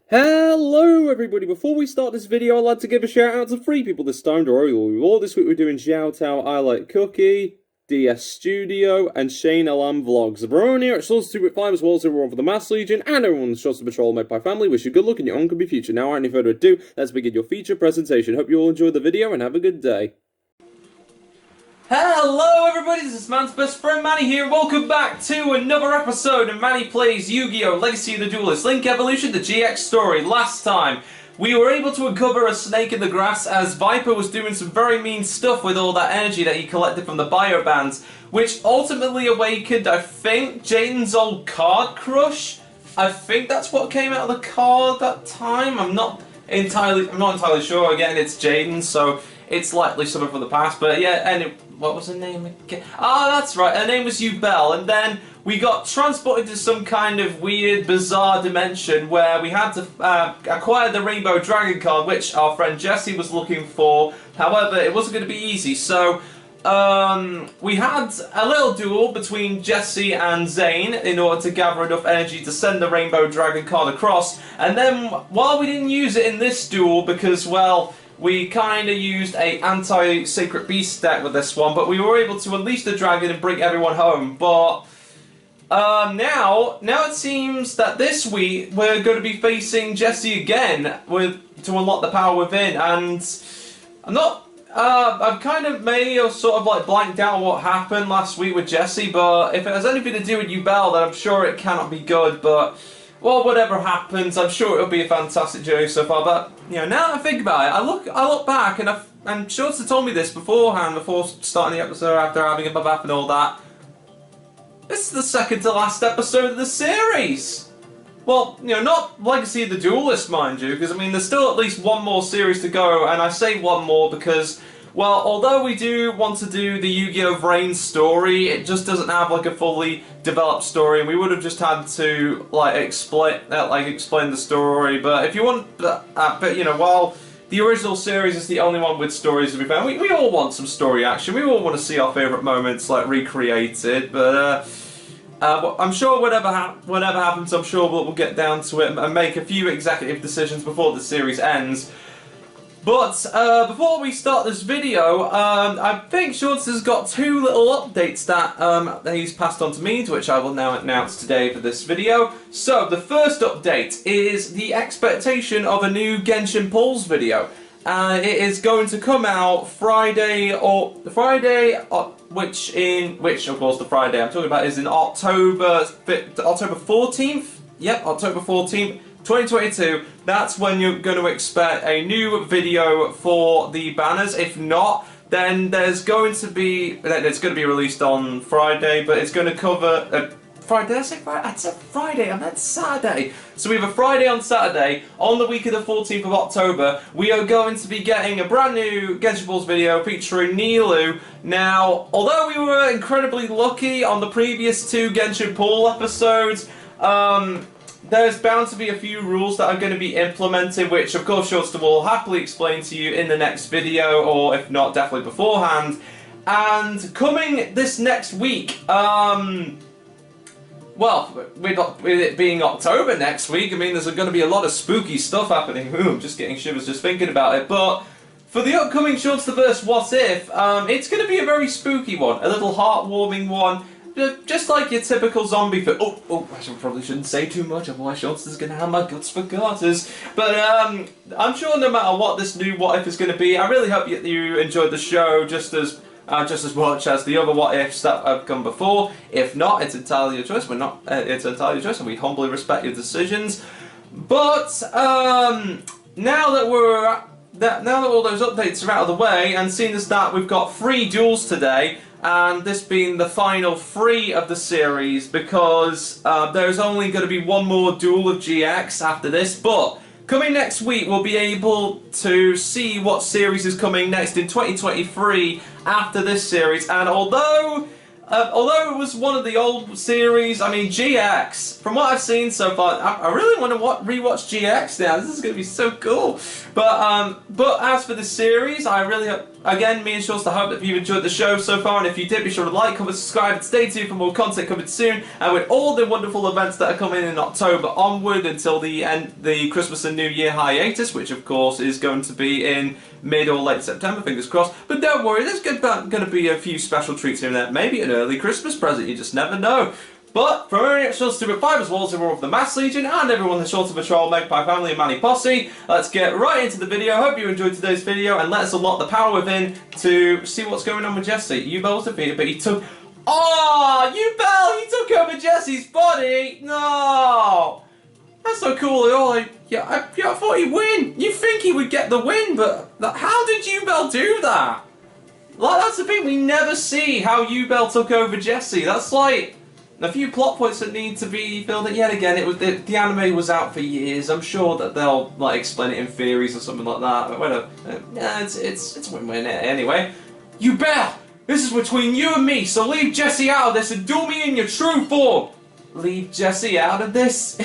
Hello everybody, before we start this video I'd like to give a shout out to 3 people this time. All this week we're doing SHOUTOUT, I Like Cookie, DS Studio, and Shane LM Vlogs. The Barone here at SHOUTOUT with 5 as well as everyone for the Mass Legion, and everyone in the SHOUTOUT Patrol made by family. Wish you good luck in your own could be future. Now without any further ado, let's begin your feature presentation. Hope you all enjoyed the video and have a good day. Hello everybody, this is Man's best friend Manny here. Welcome back to another episode of Manny Plays Yu-Gi-Oh! Legacy of the Duelist Link Evolution, the GX story. Last time, we were able to uncover a snake in the grass as Viper was doing some very mean stuff with all that energy that he collected from the bio bands, which ultimately awakened, I think, Jaden's old card crush. I think that's what came out of the card that time. I'm not entirely sure. Again, it's Jaden, so it's likely something from the past, but yeah, and what was her name again? Ah, that's right, her name was Yubel, and then we got transported to some kind of weird, bizarre dimension where we had to acquire the Rainbow Dragon card, which our friend Jesse was looking for. However, it wasn't going to be easy, so we had a little duel between Jesse and Zane in order to gather enough energy to send the Rainbow Dragon card across, and then while we didn't use it in this duel because, well, we kind of used a anti-Sacred Beast deck with this one, but we were able to unleash the dragon and bring everyone home. But now it seems that this week we're going to be facing Jesse again to unlock the power within, and I've kind of may have sort of like blanked out what happened last week with Jesse, but if it has anything to do with Yubel, then I'm sure it cannot be good. But well, whatever happens, I'm sure it'll be a fantastic journey so far. But you know, now that I think about it, I look back, and Shorts told me this beforehand, before starting the episode, after having a bath and all that. This is the second to last episode of the series. Well, you know, not Legacy of the Duelist, mind you, because I mean, there's still at least one more series to go, and I say one more because, well, although we do want to do the Yu-Gi-Oh! Vrain story, it just doesn't have like a fully developed story, and we would have just had to like explain the story. But if you want, but you know, while the original series is the only one with stories to be found, we all want some story action. We all want to see our favourite moments like recreated. But I'm sure whatever happens, I'm sure we'll get down to it and make a few executive decisions before the series ends. But before we start this video, I think Shorts has got 2 little updates that he's passed on to me, which I will now announce today for this video. So the first update is the expectation of a new Genshin Pulse video. It is going to come out Friday, which of course the Friday I'm talking about is in October 14th. Yep, October 14th. 2022, that's when you're going to expect a new video for the banners. If not, then it's going to be released on Friday, but it's going to cover Friday. Did I say Friday? I said Friday. I meant Saturday. So we have a Friday on Saturday. On the week of the 14th of October, we are going to be getting a brand new Genshin Pulse video featuring Nilu. Now, although we were incredibly lucky on the previous 2 Genshin Pulse episodes, there's bound to be a few rules that are going to be implemented, which of course Shortster will happily explain to you in the next video, or if not, definitely beforehand. And coming this next week, well, with it being October next week, I mean, there's going to be a lot of spooky stuff happening. Ooh, I'm just getting shivers just thinking about it. But for the upcoming Shortsterverse What If, it's going to be a very spooky one, a little heartwarming one. Just like your typical zombie film. I probably shouldn't say too much, otherwise Shortster's going to have my guts for garters. But I'm sure no matter what this new What If is going to be, I really hope you enjoyed the show just as much as the other What Ifs that have come before. If not, it's entirely your choice. It's entirely your choice, and we humbly respect your decisions. But now that all those updates are out of the way, and seeing as that we've got 3 duels today, and this being the final 3 of the series, because there's only going to be one more duel of GX after this, but coming next week we'll be able to see what series is coming next in 2023 after this series. And although although it was one of the old series, I mean, GX, from what I've seen so far, I really want to rewatch GX now. This is going to be so cool. But as for the series, I really, again, me and Shorts, I hope that you've enjoyed the show so far, and if you did, be sure to like, comment, subscribe, and stay tuned for more content coming soon, and with all the wonderful events that are coming in October onward until the Christmas and New Year hiatus, which of course is going to be in mid or late September, fingers crossed. But don't worry, there's going to be a few special treats here and there. Maybe an early Christmas present, you just never know. But from everyone at Shorts Stupid 5 as well as everyone of the Mass Legion and everyone in the Shorts Patrol, Magpie Family and Manny Posse, let's get right into the video. Hope you enjoyed today's video and let us unlock the power within to see what's going on with Jesse. Yubel was defeated, but he took... Oh, Yubel! He took over Jesse's body! No! That's so cool at all. I thought he'd win. You think he would get the win, but how did Yubel do that? Like, that's the thing, we never see how Yubel took over Jesse. That's like a few plot points that need to be filled in. Yet again, it was the anime was out for years. I'm sure that they'll like explain it in theories or something like that. But whatever. Yeah, it's win-win anyway. Yubel, this is between you and me. So leave Jesse out of this and duel me in your true form. Leave Jesse out of this?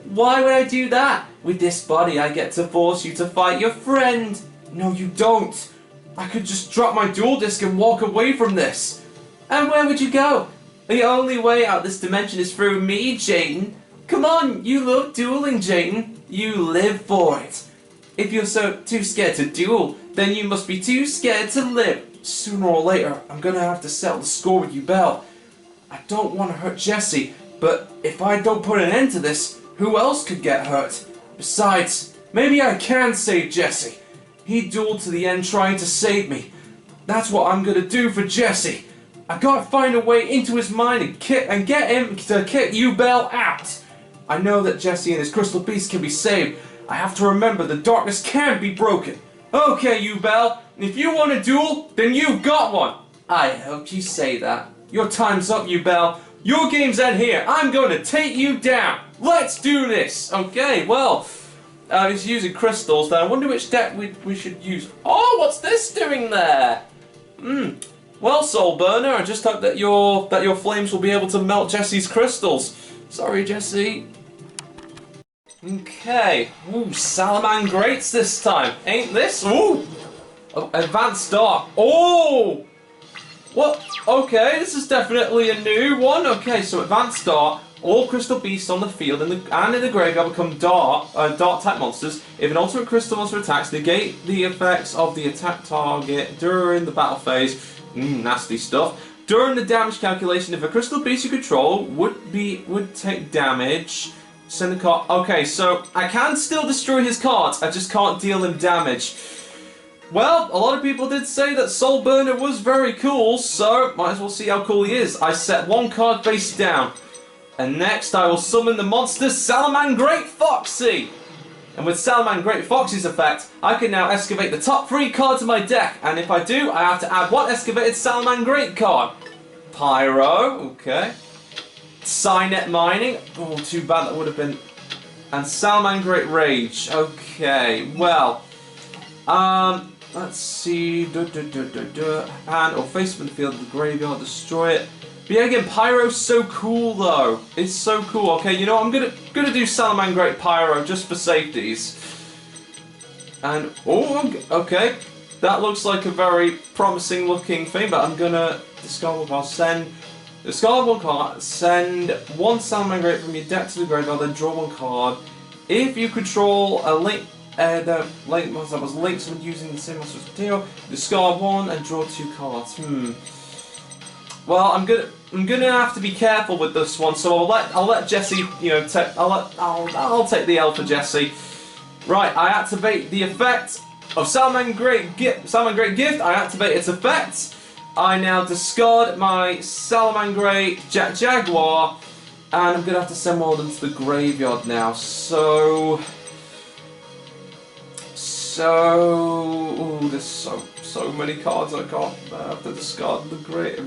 Why would I do that? With this body, I get to force you to fight your friend. No, you don't. I could just drop my duel disc and walk away from this. And where would you go? The only way out this dimension is through me, Jaden. Come on, you love dueling, Jaden. You live for it. If you're too scared to duel, then you must be too scared to live. Sooner or later, I'm gonna have to settle the score with Yubel. I don't want to hurt Jesse, but if I don't put an end to this, who else could get hurt? Besides, maybe I can save Jesse. He dueled to the end trying to save me. That's what I'm gonna do for Jesse. I gotta find a way into his mind and get him to kick Yubel out. I know that Jesse and his crystal beast can be saved. I have to remember the darkness can be broken. Okay, Yubel, if you want a duel, then you've got one. I hope you say that. Your time's up, Yubel. Your game's end here. I'm going to take you down. Let's do this. Okay, well, he's using crystals. Then I wonder which deck we should use. Oh, what's this doing there? Well, Soul Burner, I just hope that your flames will be able to melt Jesse's crystals. Sorry, Jesse. Okay. Ooh, Salamangreats this time. Ain't this? Ooh. Oh, Advanced Dark. Oh. What? Okay, this is definitely a new one. Okay, so Advanced Dark. All crystal beasts on the field and in the graveyard become dark type monsters. If an ultimate crystal monster attacks, negate the effects of the attack target during the battle phase. Nasty stuff. During the damage calculation, if a crystal beast you control would take damage, send a card. Okay, so I can still destroy his cards. I just can't deal him damage. Well, a lot of people did say that Soul Burner was very cool, so might as well see how cool he is. I set one card face down. And next I will summon the monster Salamangreat Foxy. And with Salamangreat Foxy's effect, I can now excavate the top 3 cards of my deck. And if I do, I have to add one excavated Salamangreat card. Pyro, okay. Cynet Mining, oh too bad that would have been. And Salamangreat Rage, okay, well. Let's see, and or face from the field of the graveyard, destroy it. But yeah, again, Pyro's so cool though. It's so cool. Okay, you know what? I'm gonna do Salamangreat Pyro just for safeties. And oh, okay, that looks like a very promising looking thing. But I'm gonna discard one card, discard one card, send one Salamangreat from your deck to the graveyard, then draw one card. If you control a link. The link monster was linked when using the same monster's material. Discard one and draw 2 cards. Well, I'm gonna have to be careful with this one. So I'll let Jesse, you know, I'll take the L for Jesse. Right, I activate the effect of Salamangreat Gift. I activate its effect. I now discard my Salamangreat Jaguar, and I'm gonna have to send one of them to the graveyard now. So ooh, there's so many cards I can't. I have to discard the great. If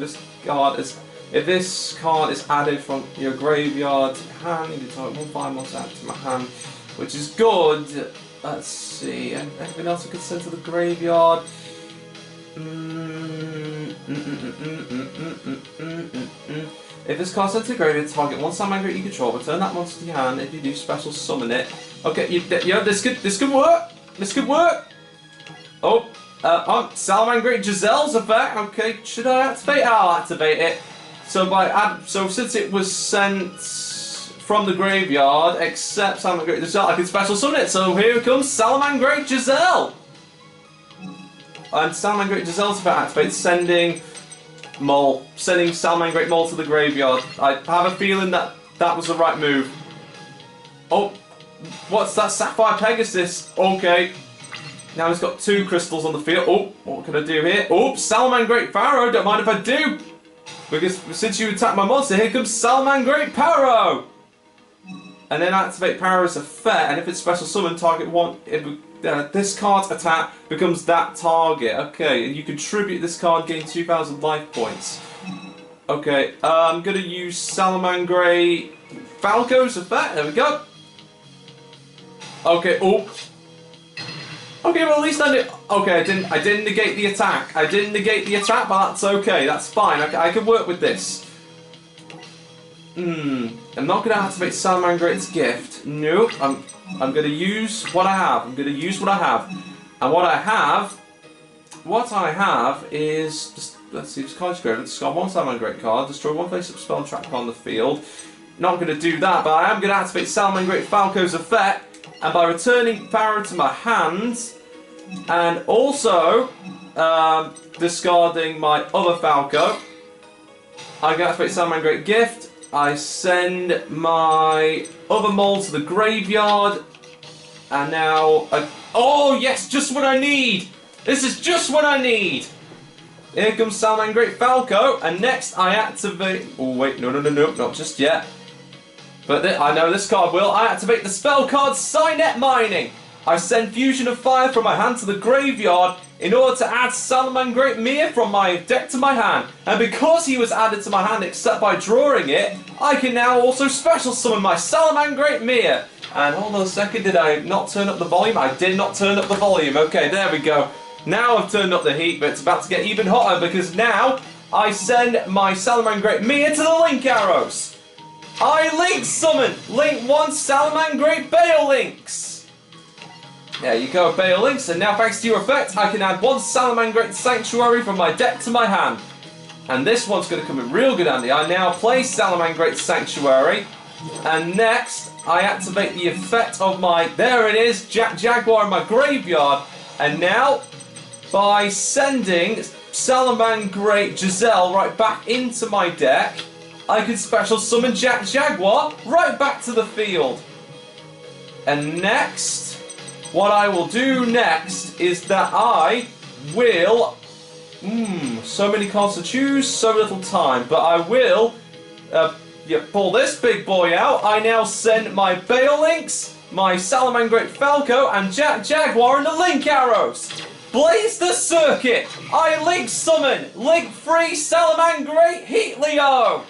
this card is added from your graveyard to hand, you type 1 5 monster add to my hand, which is good. Let's see, anything else I could send to the graveyard? If this card's sent to the graveyard, target one Salamangreat you control. Return that monster to your hand. If you do, special summon it. Okay, yeah, this could work. This could work. Oh, Salamangreat Giselle's effect. Okay, should I activate it? I'll activate it. So since it was sent from the graveyard, except Salamangreat Giselle, I can special summon it. So here comes Salamangreat Giselle. And Salamangreat Giselle's effect activates, sending Salamangreat Mole to the graveyard. I have a feeling that was the right move. Oh, what's that? Sapphire Pegasus. Okay. Now he's got 2 crystals on the field. Oh, what can I do here? Oh, Salamangreat Pharaoh. Don't mind if I do. Because since you attacked my monster, here comes Salamangreat Pharaoh. And then activate Pharaoh's effect. And if it's special summon, target one. This card's attack becomes that target. Okay, and you contribute this card, gain 2,000 life points. Okay, I'm gonna use Salamangreat Falco's effect. There we go. Okay, oh. Okay, well at least I did. Okay, I didn't negate the attack. I didn't negate the attack, but that's okay. That's fine. I can work with this. I'm not gonna activate Salamangreat's gift. Nope. I'm gonna use what I have. I'm gonna use what I have. And what I have is just, let's see, this card's great. Discard one Salamangreat card, destroy one face-up spell and trap on the field. Not gonna do that, but I am gonna activate Salamangreat Falco's effect, and by returning Pharaoh to my hand, and also discarding my other Falco, I can activate Salamangreat gift. I send my other mole to the graveyard, and now oh yes, just what I need! This is just what I need! Here comes Salamangreat Falco, and next I activate... Oh wait, no, not just yet. But I know this card will. I activate the spell card Cynet Mining! I send Fusion of Fire from my hand to the graveyard in order to add Salamangreat Mia from my deck to my hand. And because he was added to my hand except by drawing it, I can now also special summon my Salamangreat Mia. And hold on a second, did I not turn up the volume? I did not turn up the volume. Okay, there we go. Now I've turned up the heat, but it's about to get even hotter because now I send my Salamangreat Mia to the Link Arrows. I Link Summon! Link 1 Salamangreat Bale Links! There you go, Bale Links, and now thanks to your effect, I can add 1 Salamangreat Sanctuary from my deck to my hand. And this one's going to come in real good handy. I now play Salamangreat Sanctuary, and next I activate the effect of my, there it is, Jaguar in my graveyard, and now by sending Salamangreat Giselle right back into my deck, I can special summon Jaguar right back to the field. And next, what I will do next is that I will... so many cards to choose, so little time. But I will pull this big boy out. I now send my Bale Links, my Salamangreat Falco, and Jaguar and the Link Arrows. Blaze the circuit! I Link Summon Link 3 Salamangreat Heat Leo!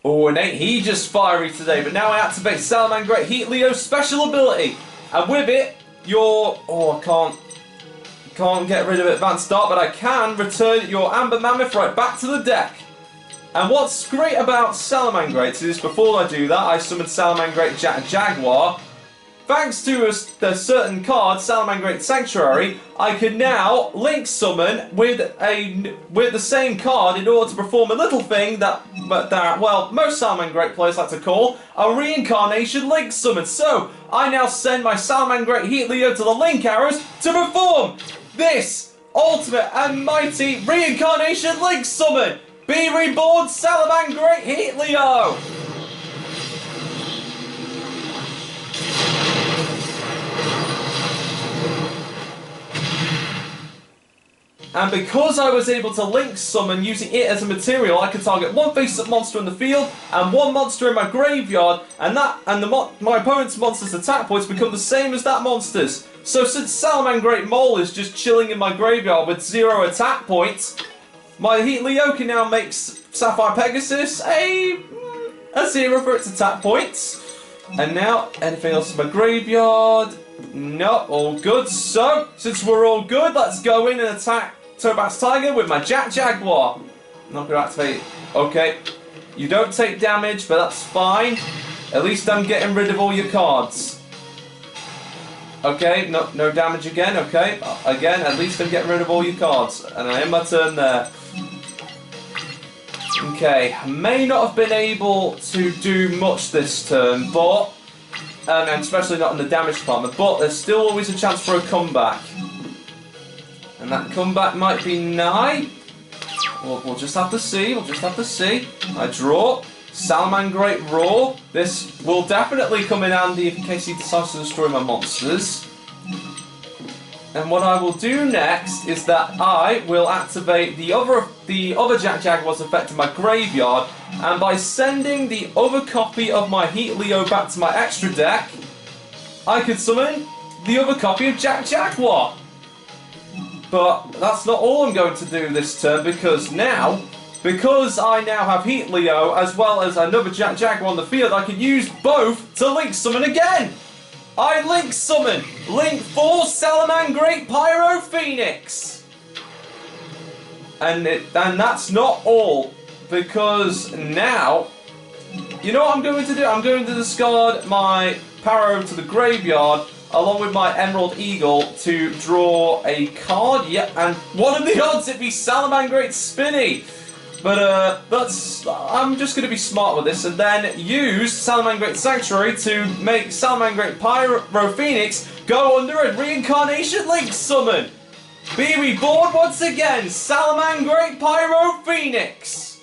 Oh, and ain't he just fiery today, but now I activate Salamangreat Heat Leo's special ability. And with it, I can't get rid of Advanced Start, but I can return your Amber Mammoth right back to the deck. And what's great about Salamangreat is, before I do that, I summon Salamangreat Jaguar. Thanks to a certain card, Salamangreat Sanctuary, I can now Link Summon with the same card in order to perform a little thing that most Salamangreat players like to call a Reincarnation Link Summon. So, I now send my Salamangreat Heat Leo to the Link Arrows to perform this ultimate and mighty Reincarnation Link Summon! Be reborn, Salamangreat Heat Leo! And because I was able to Link Summon using it as a material, I could target 1 face-up monster in the field and 1 monster in my graveyard, and my opponent's monster's attack points become the same as that monster's. So since Salamangreat Mole is just chilling in my graveyard with 0 attack points, my Heat Leo can now make Sapphire Pegasus a 0 for its attack points. And now, anything else in my graveyard? No, all good. So, since we're all good, let's go in and attack Towback's Tiger with my Jaguar. I'm not going to activate. Okay, you don't take damage, but that's fine. At least I'm getting rid of all your cards. Okay, no damage again. Okay, again, at least I'm getting rid of all your cards. And I end my turn there. Okay, I may not have been able to do much this turn, but... and especially not in the damage department, but there's still always a chance for a comeback. And that comeback might be nigh. We'll just have to see, I draw. Salamangreat Roar. This will definitely come in handy in case he decides to destroy my monsters. And what I will do next is that I will activate the other Jaguar's effect in my graveyard, and by sending the other copy of my Heat Leo back to my extra deck, I could summon the other copy of Jaguar. But that's not all I'm going to do this turn, because I now have Heat Leo as well as another Jaguar on the field, I can use both to Link Summon again! I Link Summon Link 4 Salamangreat Pyro Phoenix! And that's not all, because now, you know what I'm going to do? I'm going to discard my Pyro to the graveyard along with my Emerald Eagle to draw a card. Yep, and what are the odds it'd be Salamangreat Spinny? But I'm just going to be smart with this and then use Salamangreat Sanctuary to make Salamangreat Pyro Phoenix go under a Reincarnation Link Summon. Be reborn once again, Salamangreat Pyro Phoenix.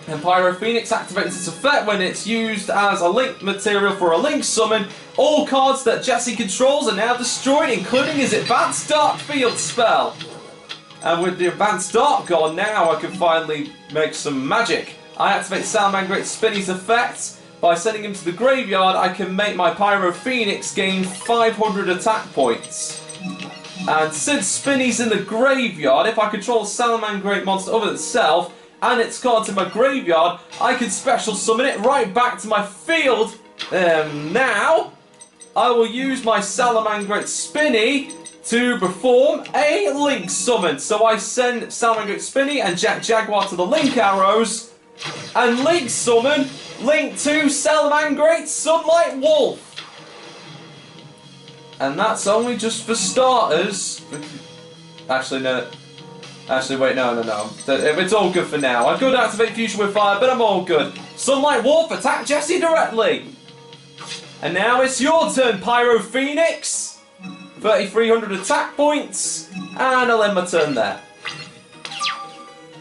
And Pyro Phoenix activates its effect when it's used as a link material for a link summon. All cards that Jesse controls are now destroyed, including his Advanced Dark Field spell. And with the Advanced Dark gone, now I can finally make some magic. I activate Salamangreat Spinny's effect. By sending him to the graveyard, I can make my Pyro Phoenix gain 500 attack points. And since Spinny's in the graveyard, if I control a Salamangreat monster of itself, and its cards in my graveyard, I can special summon it right back to my field. Now, I will use my Salamangreat Spinny to perform a Link Summon. So I send Salamangreat Spinny and Jaguar to the Link Arrows, and Link Summon Link 2 Salamangreat Sunlight Wolf. And that's only just for starters. Actually, no. Actually, wait, no. It's all good for now. I could activate Fusion with Fire, but I'm all good. Sunlight Wolf, attack Jesse directly. And now it's your turn, Pyro Phoenix. 3,300 attack points. And I'll end my turn there.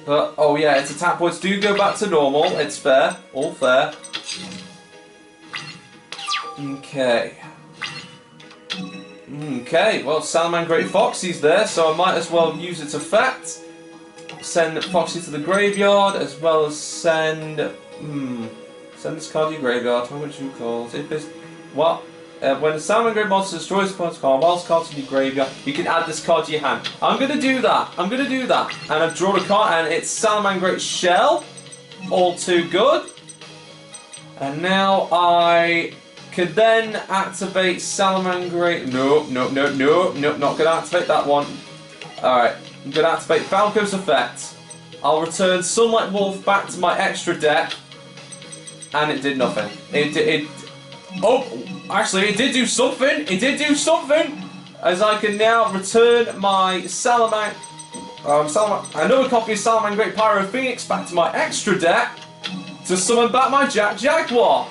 But, oh yeah, its attack points do go back to normal. It's fair. All fair. Okay. Okay, well, Salamangreat Foxy's there, so I might as well use its effect. Send Foxy to the graveyard, as well as send... send this card to your graveyard. What would you call it? What? When a Salamangreat monster destroys opponent's card, while it's card in your graveyard, you can add this card to your hand. I'm going to do that. And I've drawn a card, and it's Salamangreat Shell. All too good. And now I... could then activate Salamangreat. No, not going to activate that one. Alright, I'm going to activate Falco's effect. I'll return Sunlight Wolf back to my extra deck. And it did nothing. Oh, actually, it did do something. As I can now return my another copy of Salamangreat Pyro Phoenix back to my extra deck to summon back my Jaguar.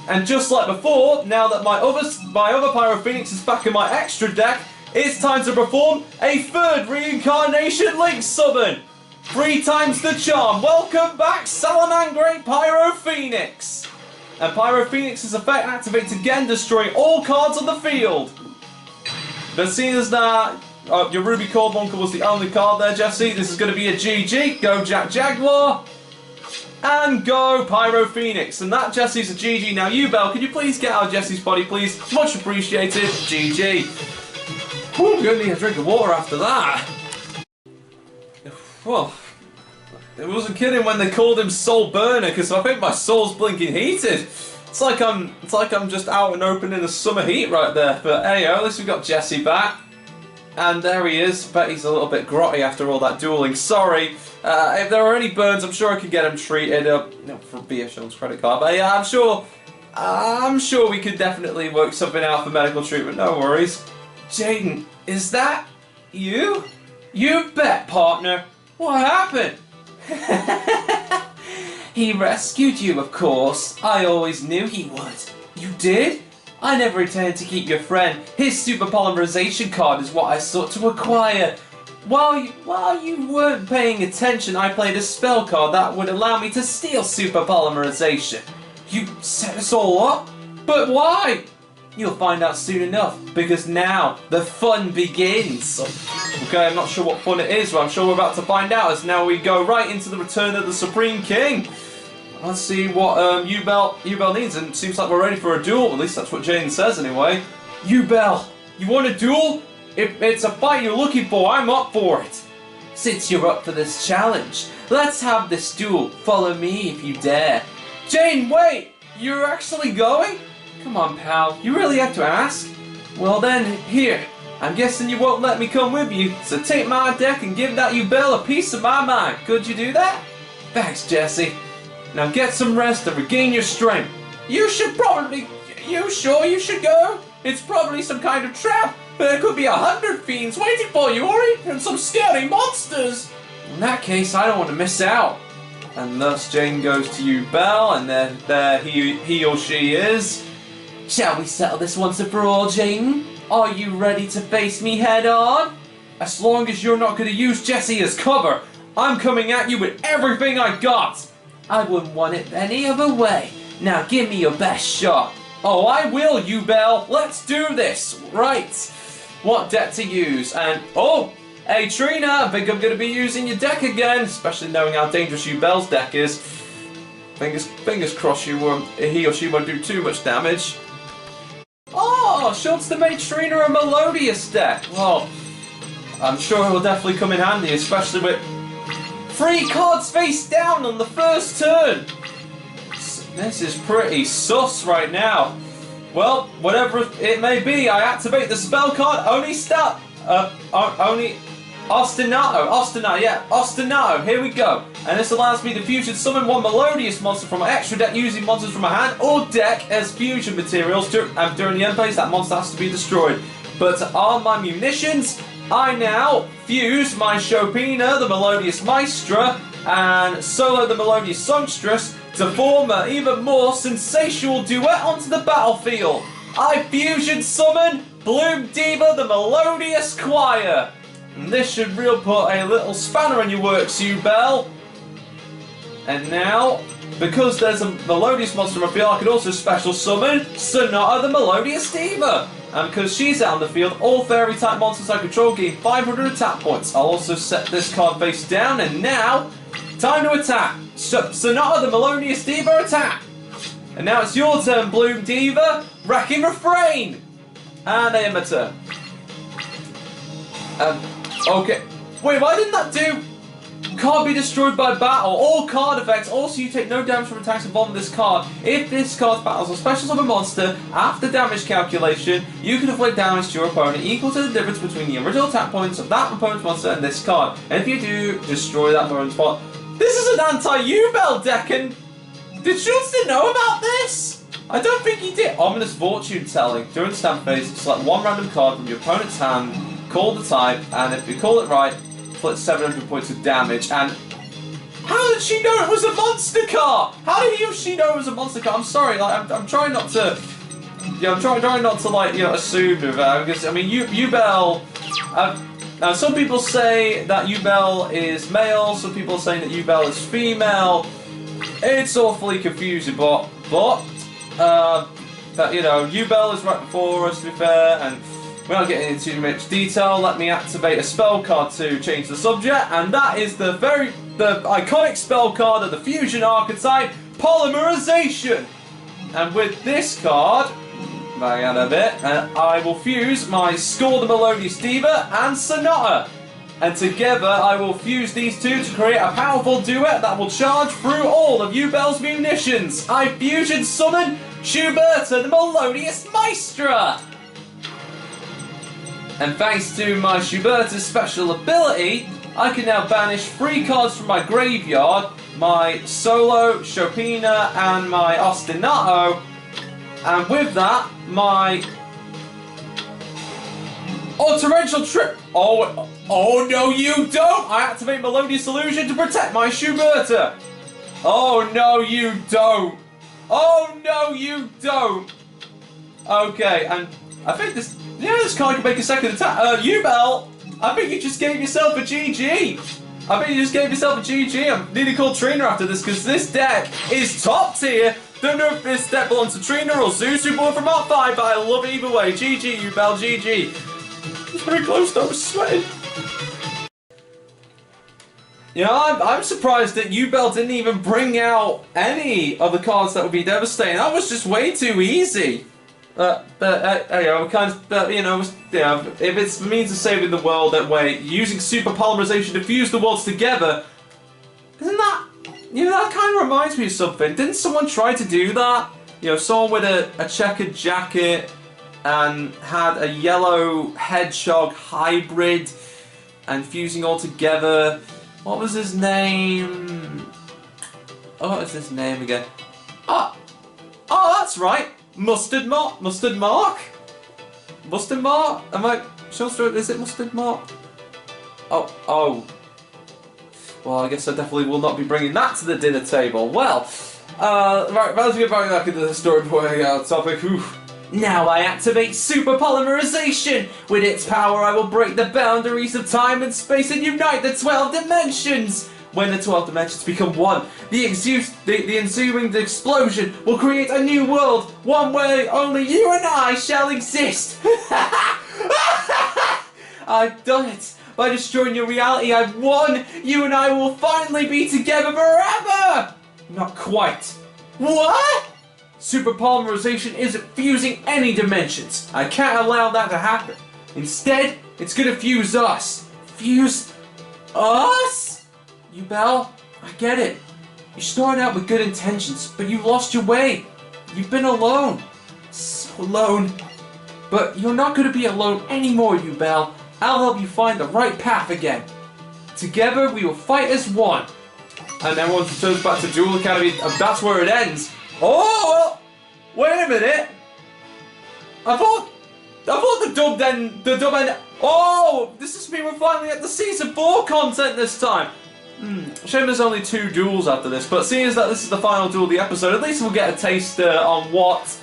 And just like before, now that my other Pyro Phoenix is back in my extra deck, it's time to perform a third Reincarnation Link Summon! 3 times the charm. Welcome back, Salamangreat Pyro Phoenix! And Pyro Phoenix's effect activates again, destroying all cards on the field. But seeing as that your Ruby Cordwonker was the only card there, Jesse, this is going to be a GG. Go Jaguar! And go Pyro Phoenix. And that, Jesse's a GG. Now, Yubel, could you please get out of Jesse's body, please? Much appreciated. GG. Whew, I'm going to need a drink of water after that. Well, it wasn't kidding when they called him Soul Burner, because I think my soul's blinking heated. It's like I'm just out and open in the summer heat right there. But anyhow, at least we've got Jesse back. And there he is. Bet he's a little bit grotty after all that dueling. Sorry. If there are any burns, I'm sure I could get him treated for BSH's credit card. But yeah, I'm sure we could definitely work something out for medical treatment. No worries. Jaden, is that you? You bet, partner. What happened? He rescued you, of course. I always knew he would. You did? I never intended to keep your friend. His super polymerization card is what I sought to acquire. While you weren't paying attention, I played a spell card that would allow me to steal super polymerization. You set us all up? But why? You'll find out soon enough, because now the fun begins. Okay, I'm not sure what fun it is, but I'm sure we're about to find out as now we go right into the Return of the Supreme King. Let's see what Yubel needs, and it seems like we're ready for a duel. At least that's what Jaden says anyway. Yubel, you want a duel? If it's a fight you're looking for, I'm up for it. Since you're up for this challenge, let's have this duel. Follow me if you dare. Jaden, wait! You're actually going? Come on, pal. You really have to ask? Well then, here. I'm guessing you won't let me come with you, so take my deck and give that Yubel a piece of my mind. Could you do that? Thanks, Jesse. Now get some rest and regain your strength. You sure you should go? It's probably some kind of trap. There could be 100 fiends waiting for you, or even some scary monsters. In that case, I don't want to miss out. And thus Jaden goes to Yubel, and there he or she is. Shall we settle this once and for all, Jaden? Are you ready to face me head on? As long as you're not going to use Jesse as cover, I'm coming at you with everything I got. I wouldn't want it any other way. Now give me your best shot. Oh, I will, Yubel. Let's do this. Right. What deck to use? And, oh, hey, Trina, I think I'm going to be using your deck again, especially knowing how dangerous Yubel's deck is. Fingers crossed he or she won't do too much damage. Oh, SHOUTOUT made Trina a melodious deck. Well, I'm sure it will definitely come in handy, especially with 3 cards face down on the first turn. This is pretty sus right now. Well, whatever it may be, I activate the spell card. Only Ostinato. Here we go. And this allows me to fusion summon 1 melodious monster from my extra deck using monsters from my hand or deck as fusion materials. During the end phase, that monster has to be destroyed. But to arm my munitions, I now fuse my Chopina, the Melodious Maestra, and Solo, the Melodious Songstress, to form an even more sensational duet onto the battlefield. I fusion summon Bloom Diva, the Melodious Choir. And this should really put a little spanner in your works, Yubel. And now, because there's a Melodious monster on the field, I could also special summon Sonata, the Melodious Diva. And because she's out on the field, all fairy-type monsters I control gain 500 attack points. I'll also set this card face down, and now, time to attack. Sonata, the Melodious Diva, attack. And now it's your turn, Bloom Diva. Wrecking Refrain. And I end my turn. Okay. Wait, why didn't that do? Can't be destroyed by battle. All card effects. Also, you take no damage from attacks involving this card. If this card's battles or specials of a monster, after damage calculation, you can inflict damage to your opponent equal to the difference between the original attack points of that opponent's monster and this card. And if you do, destroy that opponent's spot. This is an anti-Yubel deck, and did SHOUTOUT know about this? I don't think he did. Ominous Fortune Telling. During the stand phase, select 1 random card from your opponent's hand, call the type, and if you call it right, inflict 700 points of damage. And how did she know it was a monster card? How did he or she know it was a monster card? I'm sorry, like I'm trying not to. Yeah, I'm trying not to like assume with that, because I mean Yubel. Some people say that Yubel is male. Some people are saying that Yubel is female. It's awfully confusing, but Yubel is right before us, to be fair, and we're not getting into too much detail. Let me activate a spell card to change the subject, and that is the iconic spell card of the fusion archetype, Polymerization. And with this card, back out a bit, I will fuse my Score the Melodious Diva and Sonata. And together I will fuse these two to create a powerful duet that will charge through all of Yubel's munitions. I fusion summon Schuberta, the melodious maestra! And thanks to my Schuberta's special ability, I can now banish 3 cards from my graveyard, my Solo, Chopina, and my Ostinato, and with that, my torrential trip. Oh no, you don't! I activate Melodious Illusion to protect my Schuberta. Oh no, you don't! Oh no, you don't! Okay, and I think this card can make a second attack. Yubel, I think you just gave yourself a GG. I think you just gave yourself a GG. I'm nearly called Trina after this because this deck is top tier. Don't know if this deck belongs to Trina or Zeus, who bought from Art 5, but I love it either way. GG, Yubel, GG. It's very close though, I was sweating. You know, I'm surprised that Yubel didn't even bring out any of the cards that would be devastating. That was just way too easy. If it's the means of saving the world that way, using super polymerization to fuse the worlds together, isn't that, that kind of reminds me of something. Didn't someone try to do that? Someone with a checkered jacket and had a yellow hedgehog hybrid and fusing all together. What was his name? Oh, what was his name again? Oh, that's right. Mustard Mark? Am I sure? Is it Mustard Mark? Oh. Well, I guess I definitely will not be bringing that to the dinner table. Well, right, let's get back into the story before I get out of topic. Oof. Now I activate super polymerization! With its power I will break the boundaries of time and space and unite the 12 dimensions! When the 12 dimensions become one, the ensuing explosion will create a new world, one where only you and I shall exist! I've done it! By destroying your reality, I've won! You and I will finally be together forever! Not quite. What? Super polymerization isn't fusing any dimensions. I can't allow that to happen. Instead, it's gonna fuse us. Fuse us? Yubel, I get it. You started out with good intentions, but you lost your way. You've been alone. So alone. But you're not gonna be alone anymore, Yubel. I'll help you find the right path again. Together, we will fight as one. And everyone returns back to Duel Academy, and that's where it ends. Oh, wait a minute! I thought the dub end. Oh, this is me. We're finally at the season 4 content this time. Shame there's only 2 duels after this, but seeing as that this is the final duel of the episode, at least we'll get a taste on what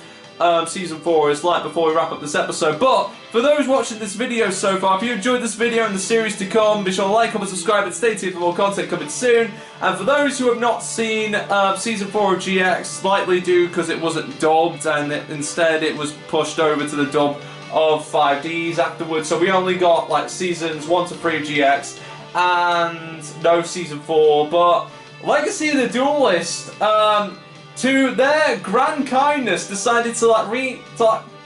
season 4 is like before we wrap up this episode. But for those watching this video so far, if you enjoyed this video and the series to come, be sure to like, comment, subscribe, and stay tuned for more content coming soon. And for those who have not seen season 4 of GX, likely do because it wasn't dubbed, and instead it was pushed over to the dub of 5Ds afterwards. So we only got like seasons 1 to 3 of GX and no season 4. But Legacy of the Duelist, to their grand kindness, decided to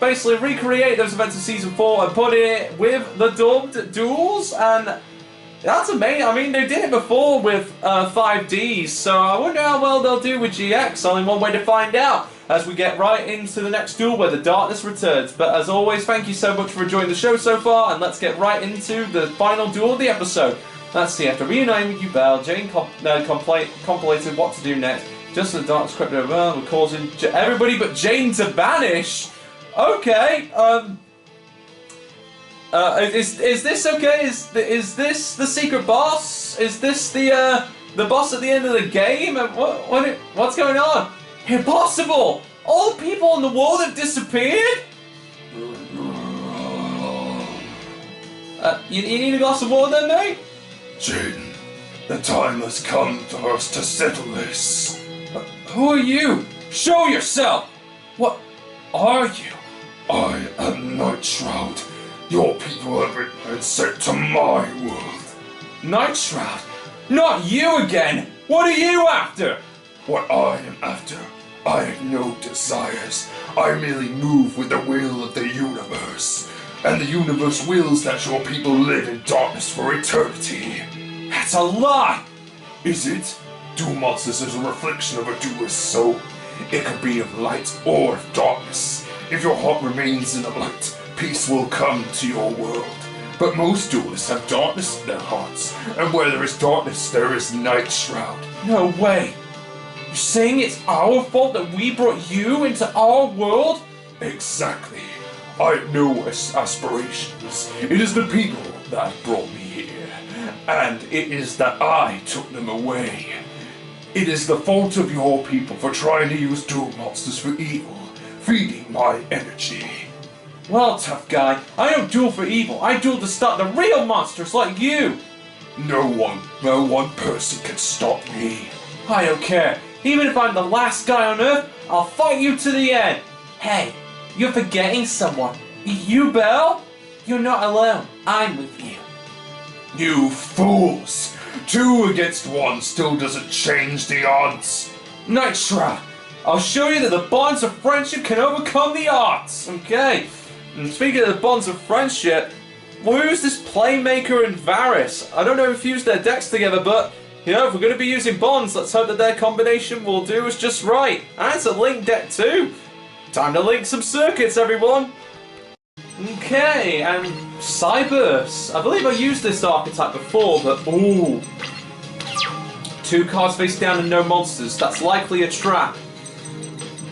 basically recreate those events of season 4 and put it with the dubbed duels, and that's amazing. I mean, they did it before with 5Ds, so I wonder how well they'll do with GX. Only one way to find out as we get right into the next duel where the darkness returns. But as always, thank you so much for enjoying the show so far, and let's get right into the final duel of the episode. Let's see, after reuniting with Yubel, Jaden contemplated what to do next. Just as the darkness crept over, we're causing everybody but Jaden to vanish. Okay. Is this okay? Is this the secret boss? Is this the boss at the end of the game? What's going on? Impossible! All the people in the world have disappeared. You need a glass of water, then, mate? Jaden, the time has come for us to settle this. Who are you? Show yourself! What are you? I am Night Shroud. Your people have been sent to my world. Night Shroud? Not you again! What are you after? What I am after, I have no desires. I merely move with the will of the universe. and the universe wills that your people live in darkness for eternity. That's a lie! Is it? Duel monsters is a reflection of a duelist's soul. It could be of light or of darkness. If your heart remains in the light, peace will come to your world. But most duelists have darkness in their hearts, and where there is darkness, there is night shroud. No way! You're saying it's our fault that we brought you into our world? Exactly. I have no aspirations. It is the people that brought me here, and it is that I took them away. It is the fault of your people for trying to use duel monsters for evil, feeding my energy. Well, tough guy, I don't duel for evil. I duel to stop the real monsters like you. No one person can stop me. I don't care. Even if I'm the last guy on Earth, I'll fight you to the end. Hey, you're forgetting someone. Yubel? You're not alone. I'm with you. You fools! 2 against 1 still doesn't change the odds. Night Shroud, I'll show you that the bonds of friendship can overcome the odds. Okay. And speaking of the bonds of friendship, who's this Playmaker and Varys? I don't know if used their decks together, but you know, if we're going to be using bonds, let's hope that their combination will do us just right. And it's a link deck too. Time to link some circuits, everyone. Okay, and Cyburst. I believe I used this archetype before, but ooh. 2 cards face down and no monsters. That's likely a trap.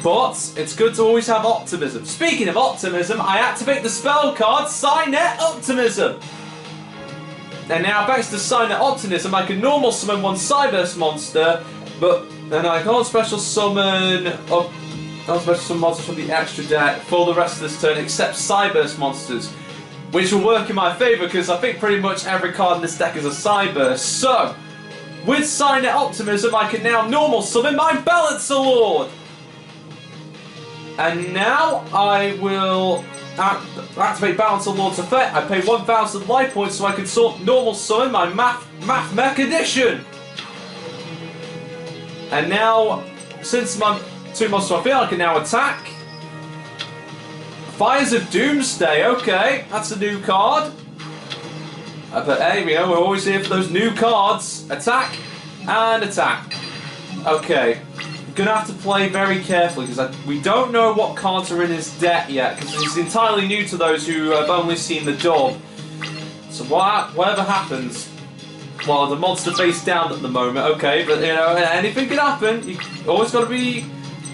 But it's good to always have optimism. Speaking of optimism, I activate the spell card Signet Optimism. And now, thanks to Signet Optimism, I can normal summon 1 Cyburst monster, but then I can't special summon monsters from the extra deck for the rest of this turn, except Cyburst monsters, which will work in my favour because I think pretty much every card in this deck is a Cyburst. So, with Signet Optimism, I can now normal summon my Balancer Lord. And now I will activate Balancer Lord's effect. I pay 1,000 life points so I can normal summon my Math Mech Edition. And now, since my 2 monsters on field, I can now attack. Fires of Doomsday, okay, that's a new card. But hey, you know, we're always here for those new cards. Attack and attack. Okay. Gonna have to play very carefully because we don't know what cards are in his deck yet because he's entirely new to those who have only seen the dub. So whatever happens, well, the monster face down at the moment, okay, but you know anything can happen. You always gotta be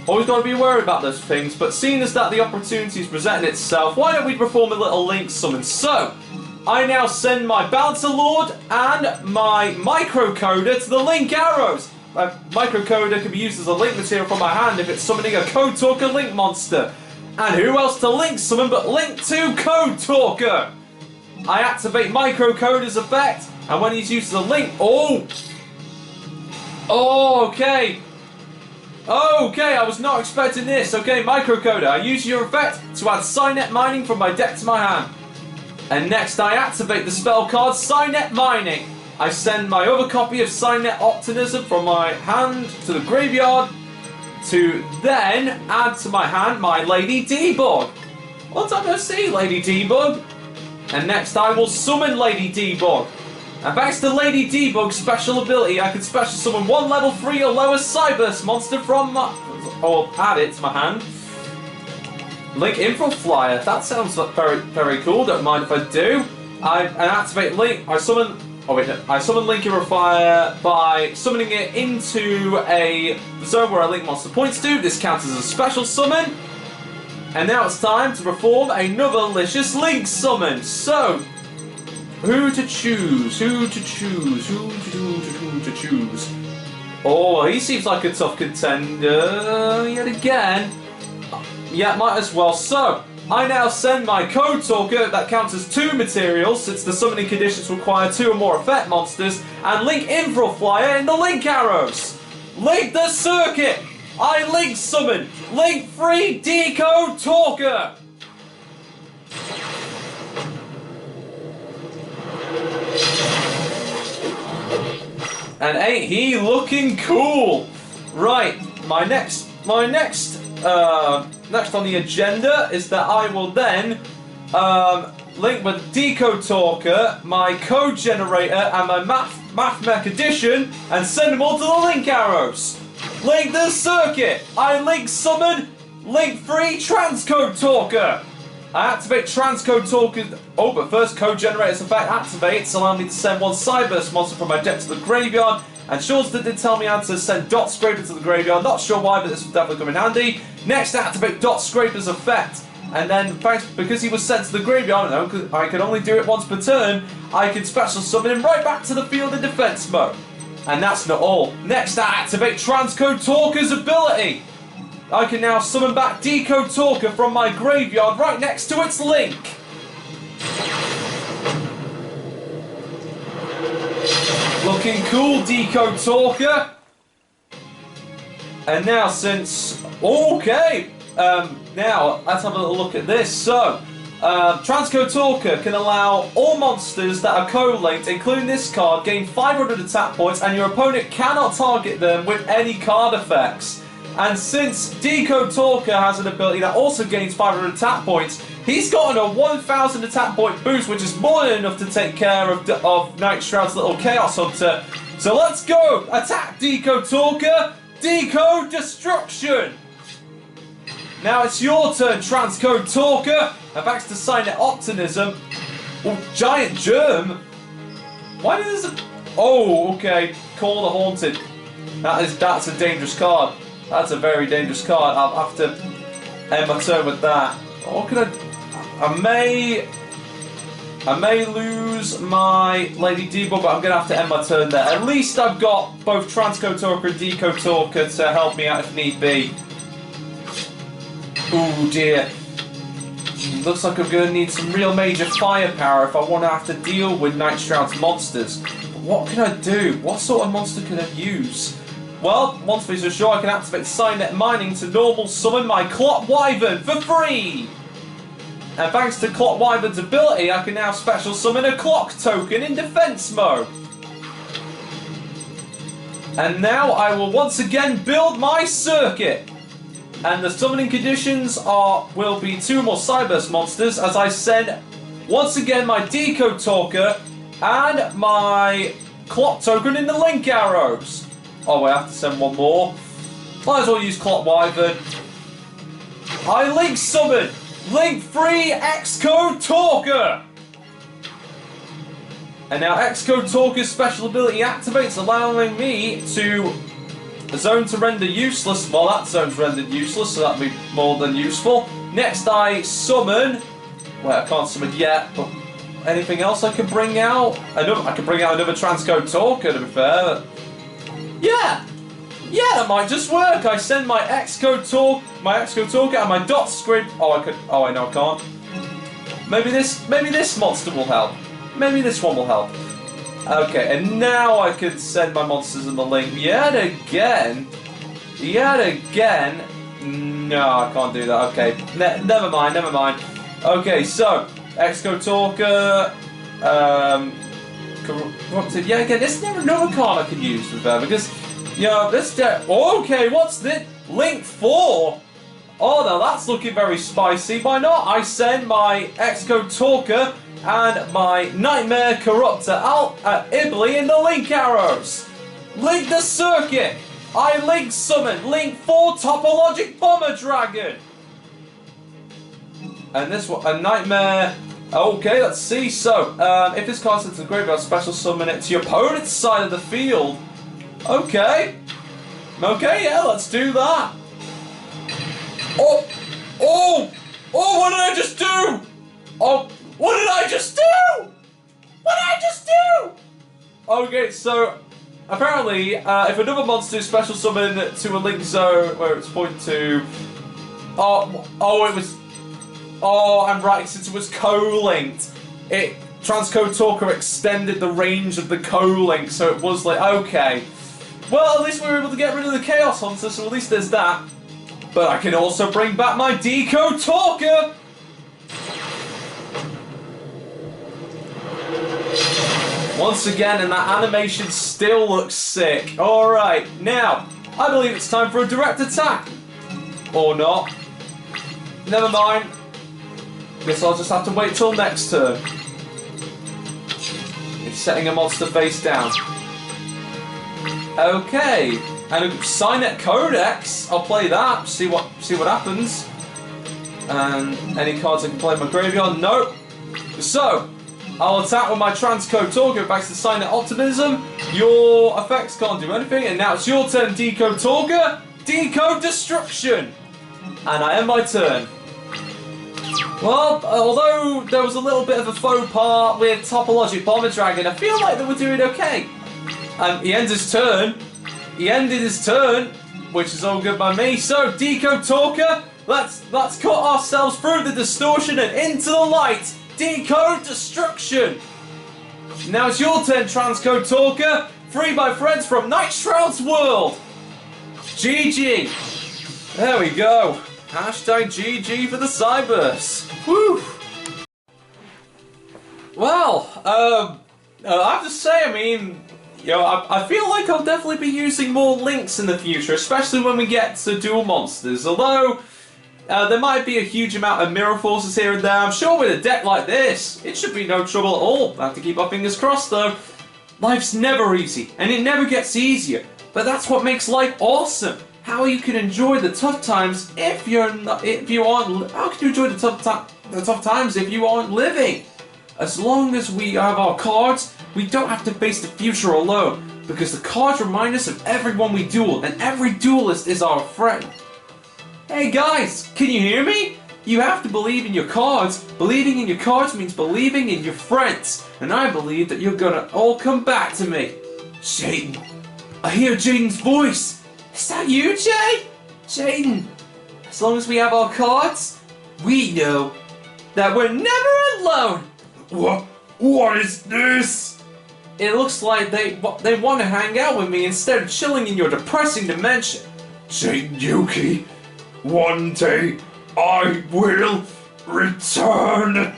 worried about those things. But seeing as that the opportunity is presenting itself, why don't we perform a little link summon? So I now send my Balancer Lord and my Microcoder to the Link Arrows. My Microcoder can be used as a link material from my hand if it's summoning a Code Talker Link monster. And who else to link summon but Link 2 Code Talker? I activate Microcoder's effect, and when he's used as a link... Oh, okay. Okay, I was not expecting this. Okay, Microcoder, I use your effect to add Signet Mining from my deck to my hand. And next I activate the spell card Signet Mining. I send my other copy of Signet Optimism from my hand to the graveyard to then add to my hand my Lady Debug. What time do I see, Lady Debug? And next I will summon Lady Debug. And thanks to Lady Debug's special ability, I can special summon 1 level 3 or lower Cyburst monster from or add it to my hand. Link Info Flyer, that sounds very, very cool, don't mind if I do. I activate Link, I summon Link Info Flyer by summoning it into a zone where a Link monster points to. This counts as a special summon. And now it's time to perform another Licious Link summon. So, who to choose? Who to choose? Who to choose? Oh, he seems like a tough contender yet again. Yeah, might as well. So, I now send my Code Talker, that counts as 2 materials, since the summoning conditions require 2 or more effect monsters, and Link Info Flyer in the Link Arrows. Link the circuit! I Link summon Link 3 Decode Talker! And ain't he looking cool? Right, next on the agenda is that I will then link with Decode Talker, my code generator, and my math mech edition, and send them all to the link arrows. Link the circuit. I link summon link free transcode talker. I activate transcode talker. Oh, but first code generator's effect activates, allowing me to send one Cyburst monster from my deck to the graveyard. And SHOUTOUT did tell me how to send Dot Scraper to the graveyard. Not sure why, but this will definitely come in handy. Next, activate Dot Scraper's effect. And then, because he was sent to the graveyard, and I can only do it once per turn, I can special summon him right back to the field in defense mode. And that's not all. Next, I activate Transcode Talker's ability. I can now summon back Decode Talker from my graveyard right next to its link. Looking cool, Decode Talker. And now since... Okay! Now, let's have a little look at this. So, Transcode Talker can allow all monsters that are co-linked, including this card, gain 500 attack points, and your opponent cannot target them with any card effects. And since Decode Talker has an ability that also gains 500 attack points, he's gotten a 1000 attack point boost, which is more than enough to take care of Night Shroud's little Chaos Hunter. So let's go! Attack Decode Talker! Decode Destruction! Now it's your turn, Transcode Talker! And thanks to Silent Optimism... Oh, Giant Germ? Why does it... Oh, okay. Call the Haunted. That's a dangerous card. That's a very dangerous card. I'll have to end my turn with that. What can I may lose my Lady Debug, but I'm going to have to end my turn there. At least I've got both Transcode Talker and Decode Talker to help me out if need be. Ooh dear. Looks like I'm going to need some real major firepower if I want to have to deal with Night Shroud's monsters. But what can I do? What sort of monster can I use? Well, monsters are sure I can activate Cynet Mining to normal summon my Clot Wyvern for free! And thanks to Clot Wyvern's ability, I can now special summon a Clock token in defense mode. And now I will once again build my circuit. And the summoning conditions will be 2 more Cyburst monsters as I send once again my Decode Talker and my Clock token in the link arrows. Oh, I have to send one more. Might as well use Clot Wyvern. I link summon link free Xcode Talker. And now Xcode Talker's special ability activates, allowing me to zone to render useless. Well, that zone's rendered useless, so that'll be more than useful. Next, I summon. Well, I can't summon yet, but anything else I can bring out? I can bring out another Transcode Talker, to be fair. Yeah, that might just work. I send my Xcode Talker, and my Dot Script. Oh, I know I can't. Maybe this monster will help. Maybe this one will help. Okay, and now I can send my monsters in the link yet again. No, I can't do that. Okay, never mind. Okay, so Xcode Talker, Corrupted. Yeah, again, there's never another card I can use with that because, you know, this deck. Okay, what's this? Link 4. Oh, now that's looking very spicy. Why not? I send my Xcode Talker and my Nightmare Corruptor Ibly in the link arrows. Link the circuit. I link summon link 4 Topologic Bomber Dragon. And this one, a Nightmare. Okay, let's see. So, if this card's into the graveyard, special summon it to your opponent's side of the field. Okay, yeah, let's do that. Oh, what did I just do? What did I just do? Okay, so apparently, if another monster is special summoned to a link zone where it's pointed to, I'm right. Since it was co-linked, Transcode Talker extended the range of the co-link, so it was like okay. Well, at least we were able to get rid of the Chaos Hunter, so at least there's that. But I can also bring back my Decode Talker. Once again, and that animation still looks sick. Alright, now, I believe it's time for a direct attack. Or not. Never mind. Guess I'll just have to wait till next turn. It's setting a monster face down. Okay, and a Signet Codex. I'll play that. See what happens. And any cards I can play in my graveyard. Nope. So I'll attack with my Transcode Talker. Back to Signet Optimism. Your effects can't do anything, and now it's your turn, Decode Talker. Decode Destruction. And I end my turn. Well, although there was a little bit of a faux pas with Topologic Bomber Dragon, I feel like they were doing okay. He ends his turn. He ended his turn, which is all good by me. So, Decode Talker, let's cut ourselves through the distortion and into the light. Decode Destruction. Now it's your turn, Transcode Talker. Free by friends from Night Shroud's world. GG. There we go. Hashtag GG for the Cybers. Woo. Well, I have to say, I mean, you know, I feel like I'll definitely be using more links in the future, especially when we get to Duel Monsters. Although, there might be a huge amount of Mirror Forces here and there. I'm sure with a deck like this, it should be no trouble at all. I have to keep our fingers crossed, though. Life's never easy, and it never gets easier. But that's what makes life awesome. How you can enjoy the tough times if you aren't. How can you enjoy the tough times if you aren't living? As long as we have our cards, we don't have to face the future alone, because the cards remind us of everyone we duel, and every duelist is our friend. Hey guys, can you hear me? You have to believe in your cards. Believing in your cards means believing in your friends, and I believe that you're gonna all come back to me. Jaden, I hear Jaden's voice. Is that you, Jay? Jaden, as long as we have our cards, we know that we're never alone. What is this? It looks like they want to hang out with me instead of chilling in your depressing dimension. Jaden Yuki, one day I will return.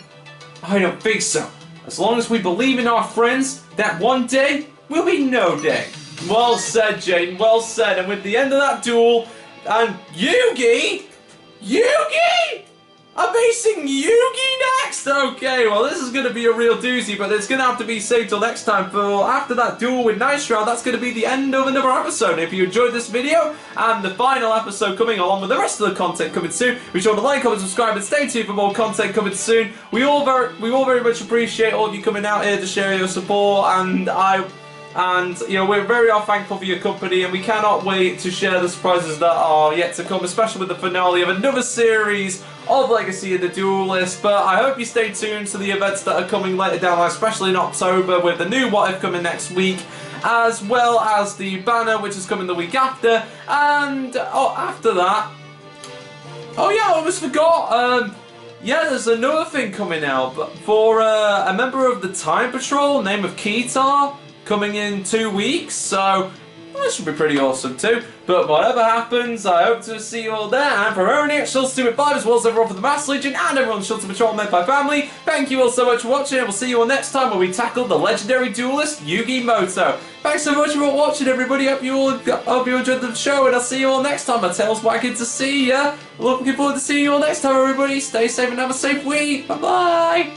I don't think so. As long as we believe in our friends, that one day will be no day. Well said, Jaden, well said. And with the end of that duel, and Yugi? I'm facing Yugi next! Okay, well this is going to be a real doozy, but it's going to have to be saved till next time. For after that duel with Night Shroud, that's going to be the end of another episode. If you enjoyed this video, and the final episode coming along with the rest of the content coming soon, be sure to like, comment, subscribe, and stay tuned for more content coming soon. We all very much appreciate all of you coming out here to share your support, and you know, we're very thankful for your company, and we cannot wait to share the surprises that are yet to come, especially with the finale of another series of Legacy of the Duelist. But I hope you stay tuned to the events that are coming later down the line, especially in October, with the new What If coming next week, as well as the banner, which is coming the week after. And after that, oh yeah, I almost forgot. Yeah, there's another thing coming out, but for a member of the Time Patrol, name of Keytar, coming in 2 weeks, so that should be pretty awesome too. But whatever happens, I hope to see you all there. And for Ernie, SHOUTOUT, as well as everyone for the Mass Legion and everyone SHOUTOUT Patrol Med by Family, thank you all so much for watching, and we'll see you all next time when we tackle the legendary duelist Yugi Moto. Thanks so much for watching, everybody. Hope you enjoyed the show, and I'll see you all next time. My tail's wagging to see ya. Looking forward to seeing you all next time, everybody. Stay safe and have a safe week. Bye bye.